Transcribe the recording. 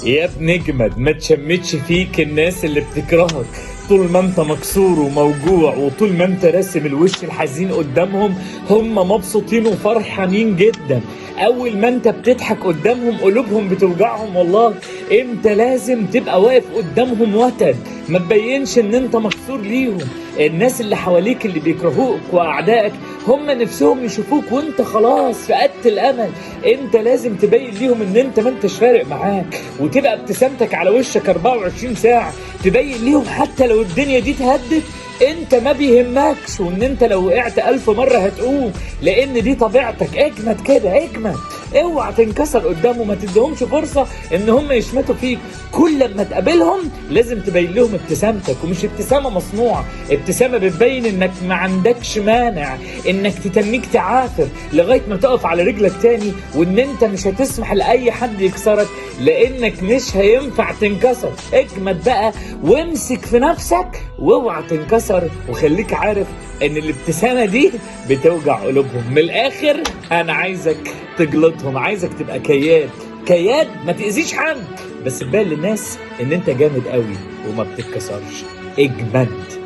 يا ابن اجمد، ما تشمتش فيك الناس اللي بتكرهك. طول ما انت مكسور وموجوع وطول ما انت راسم الوش الحزين قدامهم، هم مبسوطين وفرحانين جدا. اول ما انت بتضحك قدامهم قلوبهم بتوجعهم والله. انت لازم تبقى واقف قدامهم وتد، ما تبينش ان انت مكسور ليهم. الناس اللي حواليك اللي بيكرهوك واعدائك هم نفسهم يشوفوك وانت خلاص فقدت الامل. انت لازم تبين ليهم ان انت ما انتش فارق معاك، وتبقى ابتسامتك على وشك 24 ساعة. تبين ليهم حتى لو الدنيا دي تهدت انت ما بيهمكش، وان انت لو وقعت 1000 مرة هتقوم، لان دي طبيعتك. اجمد كده، اجمد. اوعى تنكسر قدامهم، ما تديهمش فرصة ان هم يشمتوا فيك. كل ما تقابلهم لازم تبين لهم ابتسامتك، ومش ابتسامة مصنوعة، ابتسامة بتبين انك ما عندكش مانع انك تتنيك تعافر لغاية ما تقف على رجلك تاني، وان انت مش هتسمح لاي حد يكسرك لانك مش هينفع تنكسر. اجمد بقى وامسك في نفسك واوعى تنكسر، وخليك عارف ان الابتسامة دي بتوجع قلوبهم. من الاخر انا عايزك تجلطهم، عايزك تبقى كياد ما تأذيش حد، بس تبين للناس ان انت جامد قوي وما بتتكسرش. اجمد.